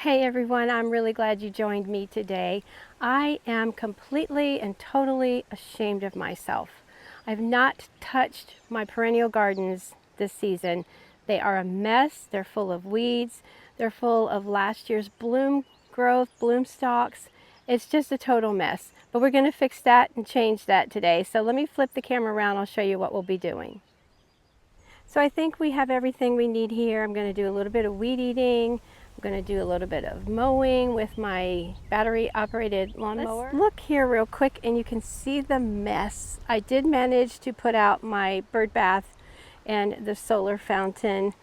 Hey everyone, I'm really glad you joined me today. I am completely and totally ashamed of myself. I've not touched my perennial gardens this season. They are a mess. They're full of weeds. They're full of last year's bloom growth, bloom stalks. It's just a total mess. But we're going to fix that and change that today. So let me flip the camera around. I'll show you what we'll be doing. So I think we have everything we need here. I'm going to do a little bit of weed eating. I'm going to do a little bit of mowing with my battery operated lawnmower. Let's look here real quick and you can see the mess. I did manage to put out my bird bath and the solar fountain,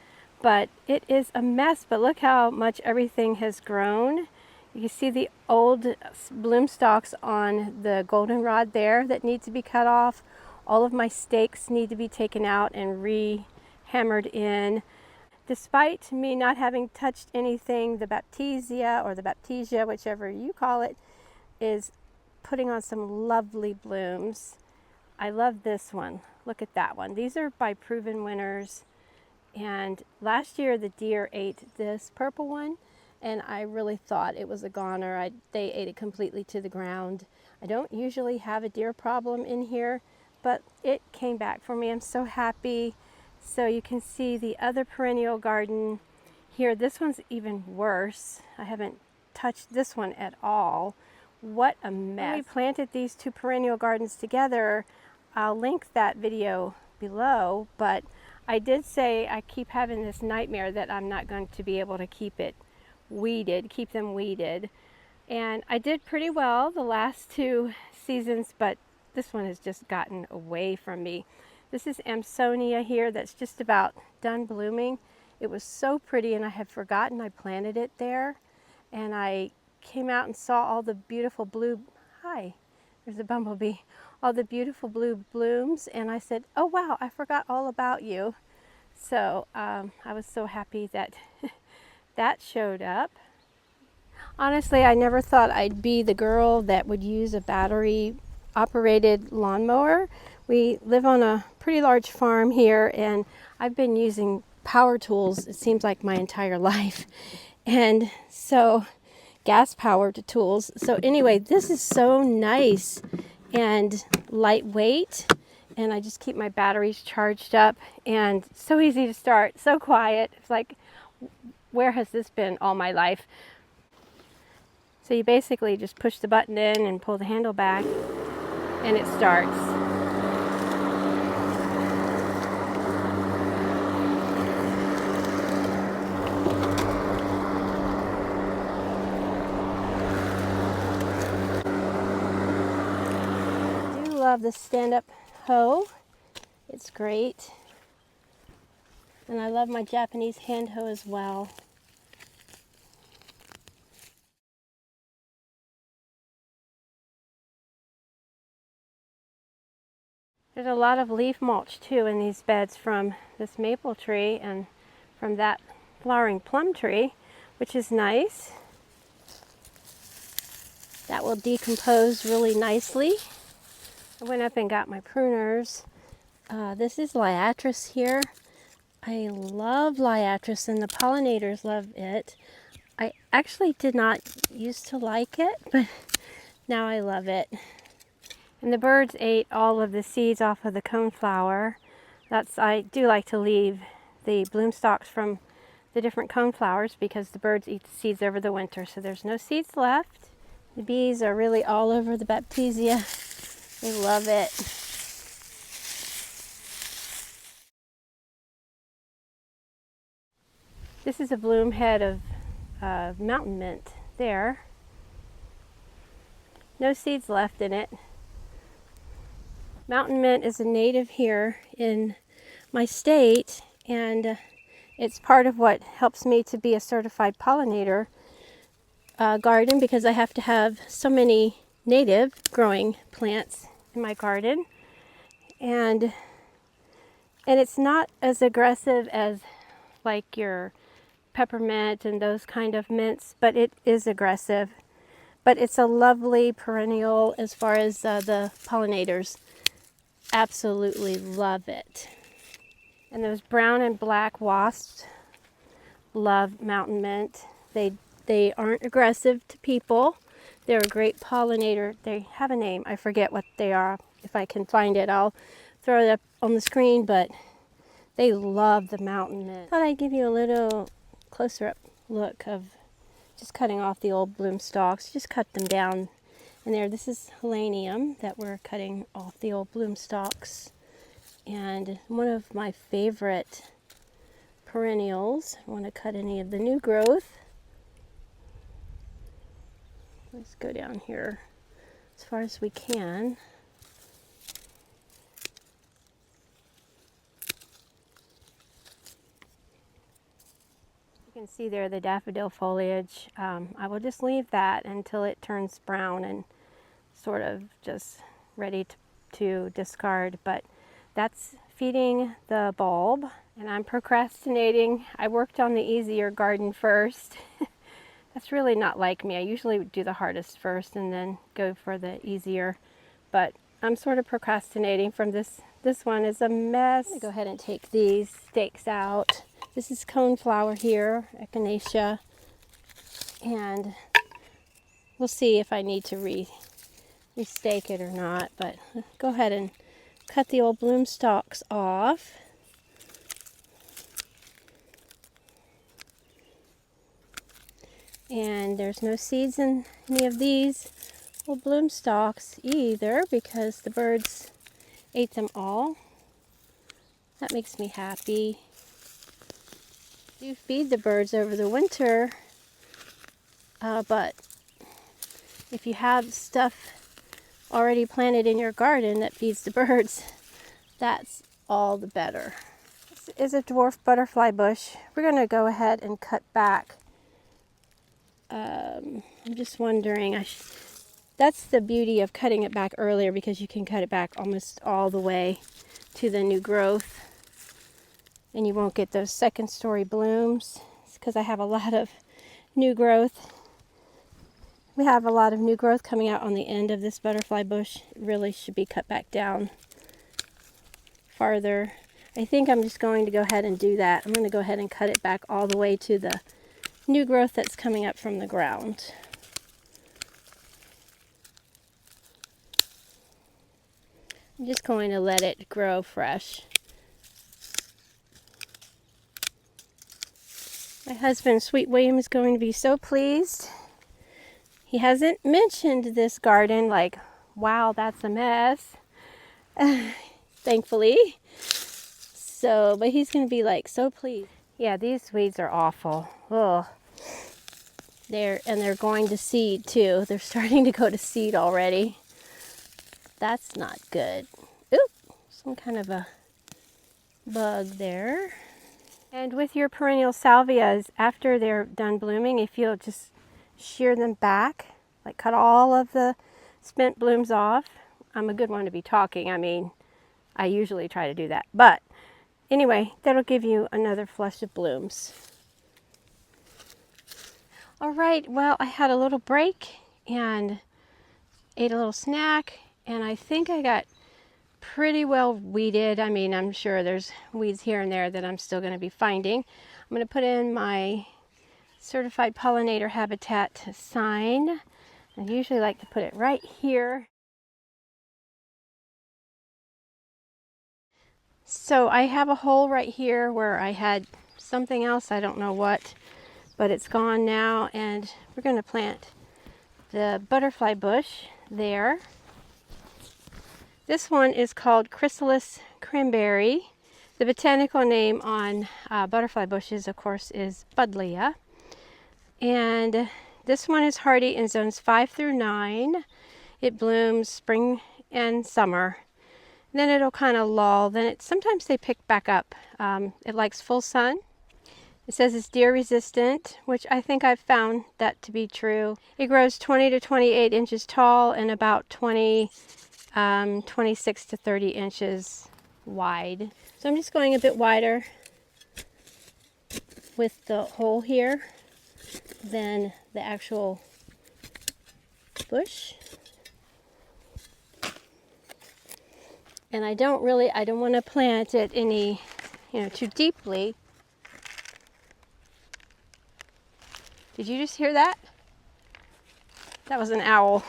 but it is a mess. But look how much everything has grown. You can see the old bloom stalks on the goldenrod there that need to be cut off. All of my stakes need to be taken out and hammered in. Despite me not having touched anything, the Baptisia or the Baptisia, whichever you call it, is putting on some lovely blooms. I love this one. Look at that one. These are by proven winners. And last year the deer ate this purple one and I really thought it was a goner. They ate it completely to the ground. I don't usually have a deer problem in here, but it came back for me. I'm so happy. So you can see the other perennial garden here. This one's even worse. I haven't touched this one at all. What a mess. When we planted these two perennial gardens together, I'll link that video below, but I did say I keep having this nightmare that I'm not going to be able to keep them weeded. And I did pretty well the last two seasons, but this one has just gotten away from me. This is Amosonia here that's just about done blooming. It was so pretty and I had forgotten I planted it there. And I came out and saw all the beautiful blue, hi, there's a bumblebee, all the beautiful blue blooms. And I said, oh wow, I forgot all about you. So I was so happy that that showed up. Honestly, I never thought I'd be the girl that would use a battery operated lawnmower. We live on a pretty large farm here and I've been using power tools, it seems like my entire life. And so gas powered tools. So anyway, this is so nice and lightweight. And I just keep my batteries charged up and so easy to start, so quiet. It's like, where has this been all my life? So you basically just push the button in and pull the handle back and it starts. I do love the stand-up hoe. It's great. And I love my Japanese hand hoe as well. There's a lot of leaf mulch too in these beds from this maple tree and from that flowering plum tree, which is nice. That will decompose really nicely. I went up and got my pruners. This is Liatris here. I love Liatris and the pollinators love it. I actually did not used to like it, but now I love it. And the birds ate all of the seeds off of the coneflower. I do like to leave the bloom stalks from the different coneflowers because the birds eat the seeds over the winter, so there's no seeds left. The bees are really all over the Baptisia. They love it. This is a bloom head of mountain mint there. No seeds left in it. Mountain mint is a native here in my state, and it's part of what helps me to be a certified pollinator garden because I have to have so many native growing plants in my garden. And it's not as aggressive as like your peppermint and those kind of mints, but it is aggressive. But it's a lovely perennial as far as the pollinators absolutely love it. And those brown and black wasps love mountain mint. They They aren't aggressive to people. They're a great pollinator. They have a name. I forget what they are. If I can find it, I'll throw it up on the screen, but they love the mountain mint. Thought I'd give you a little closer up look of just cutting off the old bloom stalks. Just cut them down in there. This is Millennium that we're cutting off the old bloom stalks. And one of my favorite perennials. I want to cut any of the new growth. Let's go down here as far as we can. You can see there the daffodil foliage. I will just leave that until it turns brown and sort of just ready to discard, but that's feeding the bulb, and I'm procrastinating. I worked on the easier garden first. That's really not like me. I usually do the hardest first and then go for the easier, but I'm sort of procrastinating from this. This one is a mess. I'm gonna go ahead and take these stakes out. This is coneflower here, Echinacea, and we'll see if I need to restake it or not, but go ahead and cut the old bloom stalks off. And there's no seeds in any of these old bloom stalks either because the birds ate them all. That makes me happy. I do feed the birds over the winter, but if you have stuff already planted in your garden that feeds the birds, that's all the better. This is a dwarf butterfly bush. We're going to go ahead and cut back. I'm just wondering, that's the beauty of cutting it back earlier, because you can cut it back almost all the way to the new growth and you won't get those second story blooms. It's because I have a lot of new growth. We have a lot of new growth coming out on the end of this butterfly bush. It really should be cut back down farther. I think I'm just going to go ahead and do that. I'm going to go ahead and cut it back all the way to the new growth that's coming up from the ground. I'm just going to let it grow fresh. My husband, Sweet William, is going to be so pleased. He hasn't mentioned this garden like, wow, that's a mess, thankfully. So, but he's going to be like so pleased. Yeah, these weeds are awful. Ugh. They're going to seed too. They're starting to go to seed already. That's not good. Oop, some kind of a bug there. And with your perennial salvias, after they're done blooming, if you'll just shear them back, like cut all of the spent blooms off. I'm a good one to be talking. I mean, I usually try to do that. But anyway, that'll give you another flush of blooms. All right, well, I had a little break and ate a little snack, and I think I got pretty well weeded. I mean, I'm sure there's weeds here and there that I'm still going to be finding. I'm going to put in my certified pollinator habitat sign. I usually like to put it right here. So I have a hole right here where I had something else, I don't know what, but it's gone now, and we're going to plant the butterfly bush there. This one is called Chrysalis cranberry. The botanical name on butterfly bushes, of course, is Buddleia. And this one is hardy in zones 5 through 9. It blooms spring and summer. Then it'll kind of lull. Then sometimes they pick back up. It likes full sun. It says it's deer resistant, which I think I've found that to be true. It grows 20 to 28 inches tall and about 26 to 30 inches wide. So I'm just going a bit wider with the hole here than the actual bush. And I don't want to plant it any, too deeply. Did you just hear that? That was an owl.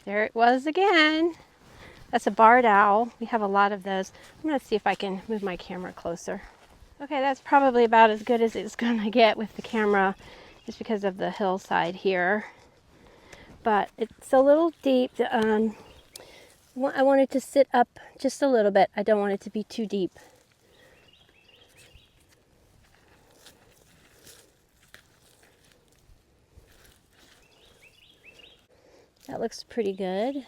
There it was again. That's a barred owl. We have a lot of those. I'm gonna see if I can move my camera closer. Okay, that's probably about as good as it's gonna get with the camera, just because of the hillside here. But it's a little deep. I want it to sit up just a little bit. I don't want it to be too deep. That looks pretty good.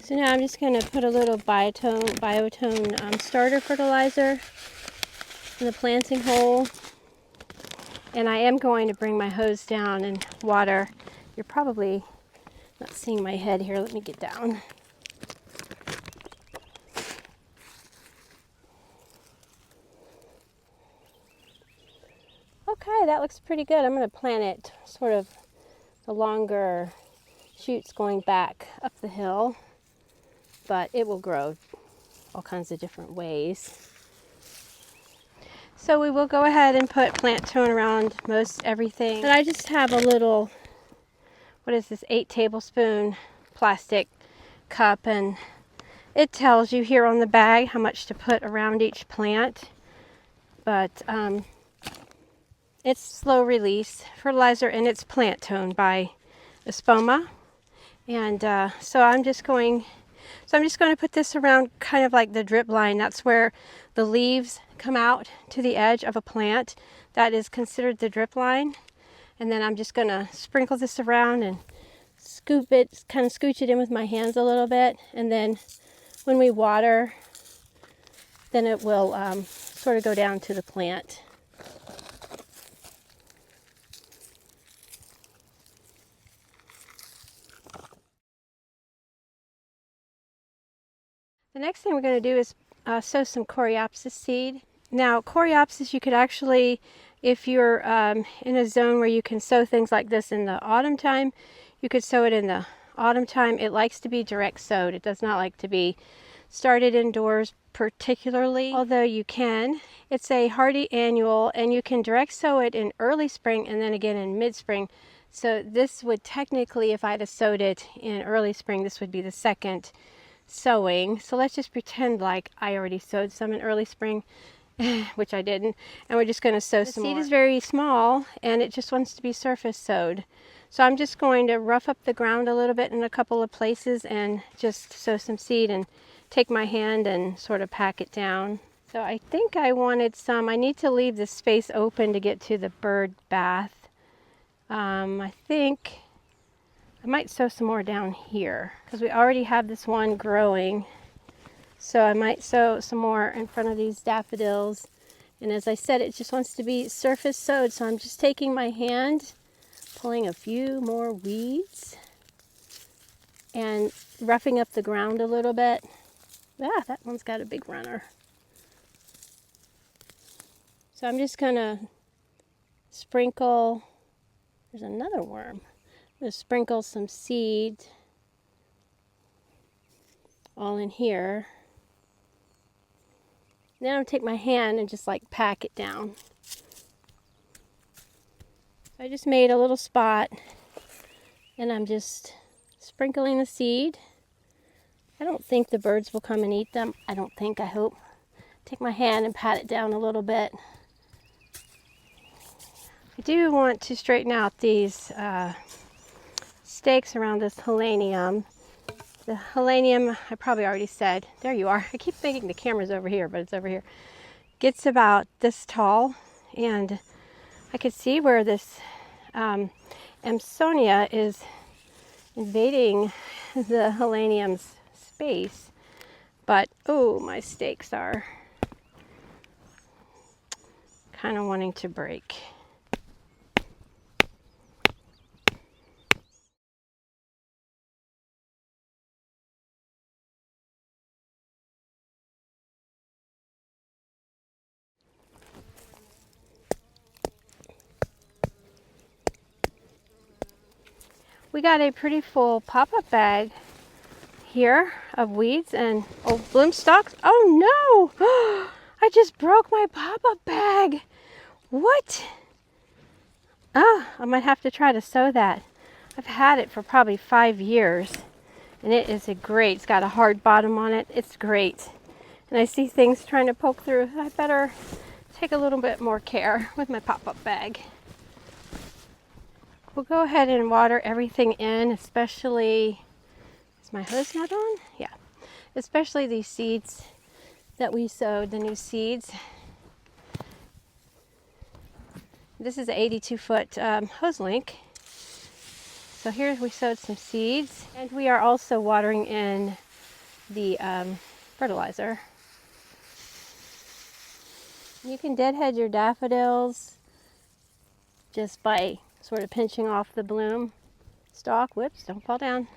So now I'm just going to put a little biotone starter fertilizer in the planting hole. And I am going to bring my hose down and water. You're probably not seeing my head here. Let me get down. Okay, that looks pretty good. I'm going to plant it sort of the longer shoots going back up the hill, but it will grow all kinds of different ways. So we will go ahead and put plant tone around most everything. But I just have a little, what is this, 8 tablespoon plastic cup, and it tells you here on the bag how much to put around each plant. But it's slow release fertilizer, and it's plant tone by Espoma. And so I'm just going to put this around kind of like the drip line. That's where the leaves come out to the edge of a plant. That is considered the drip line. And then I'm just going to sprinkle this around and scoop it, kind of scooch it in with my hands a little bit. And then when we water, then it will sort of go down to the plant. The next thing we're going to do is sow some Coreopsis seed. Now, Coreopsis, you could actually, if you're in a zone where you can sow things like this in the autumn time, you could sow it in the autumn time. It likes to be direct sowed. It does not like to be started indoors particularly, although you can. It's a hardy annual, and you can direct sow it in early spring and then again in mid-spring. So this would technically, if I'd have sowed it in early spring, this would be the second sowing. So let's just pretend like I already sowed some in early spring, which I didn't, and we're just going to sow some more. The seed is very small, and it just wants to be surface sowed. So I'm just going to rough up the ground a little bit in a couple of places and just sow some seed and take my hand and sort of pack it down. So I think I wanted some. I need to leave this space open to get to the bird bath. I think I might sow some more down here because we already have this one growing. So I might sow some more in front of these daffodils. And as I said, it just wants to be surface sowed. So I'm just taking my hand, pulling a few more weeds and roughing up the ground a little bit. Ah, that one's got a big runner. So I'm just gonna sprinkle, there's another worm. I'm going to sprinkle some seed all in here. Then I'm going to take my hand and just like pack it down. So I just made a little spot, and I'm just sprinkling the seed. I don't think the birds will come and eat them. I hope. Take my hand and pat it down a little bit. I do want to straighten out these stakes around this Millennium. The Millennium, I probably already said, there you are. I keep thinking the camera's over here, but it's over here. Gets about this tall, and I could see where this Amosonia is invading the Millennium's space. But, oh, my stakes are kind of wanting to break. We got a pretty full pop-up bag here of weeds and old bloom stalks. Oh no! I just broke my pop-up bag. What? Ah, I might have to try to sew that. I've had it for probably 5 years, and it is it's got a hard bottom on it. It's great. And I see things trying to poke through. I better take a little bit more care with my pop-up bag. We'll go ahead and water everything in, especially, is my hose not on? Yeah, especially these seeds that we sowed, the new seeds. This is an 82-foot hose link. So here we sowed some seeds, and we are also watering in the fertilizer. You can deadhead your daffodils just by sort of pinching off the bloom stalk. Whoops, don't fall down.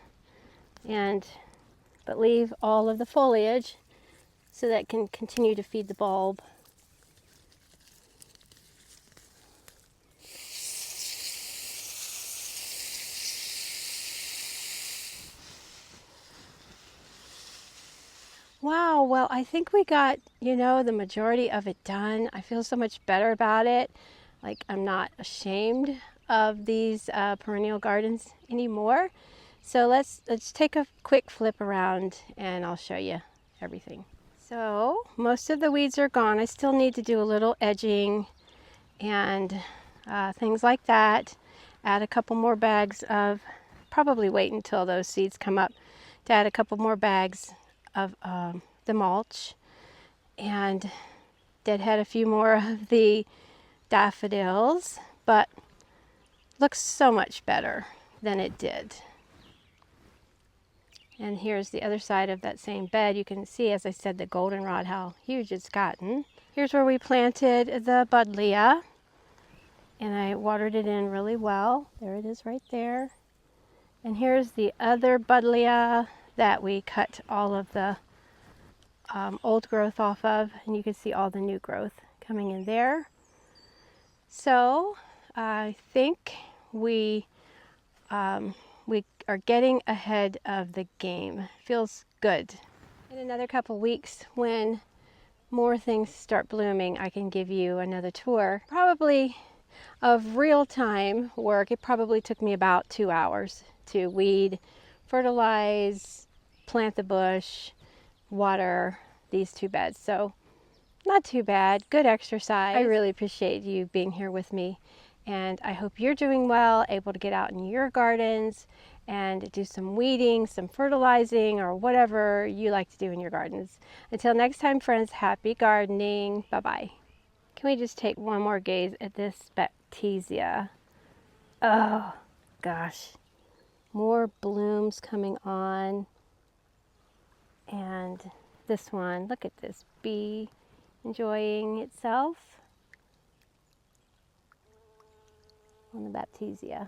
But leave all of the foliage so that it can continue to feed the bulb. Wow, well, I think we got, the majority of it done. I feel so much better about it. Like, I'm not ashamed of these perennial gardens anymore. So let's take a quick flip around and I'll show you everything. So most of the weeds are gone. I still need to do a little edging and things like that. Add a couple more bags of, probably wait until those seeds come up to add a couple more bags of the mulch, and deadhead a few more of the daffodils, but looks so much better than it did. And here's the other side of that same bed. You can see, as I said, the goldenrod, how huge it's gotten. Here's where we planted the buddleia, and I watered it in really well. There it is right there. And here's the other buddleia that we cut all of the old growth off of, and you can see all the new growth coming in there. So I think we are getting ahead of the game. Feels good. In another couple weeks, when more things start blooming, I can give you another tour, probably of real-time work. It probably took me about 2 hours to weed, fertilize, plant the bush, water these 2 beds. So not too bad, good exercise. I really appreciate you being here with me, and I hope you're doing well, able to get out in your gardens and do some weeding, some fertilizing, or whatever you like to do in your gardens. Until next time, friends, happy gardening. Bye-bye. Can we just take one more gaze at this Baptisia? Oh, gosh. More blooms coming on. And this one, look at this bee enjoying itself on the Baptisia.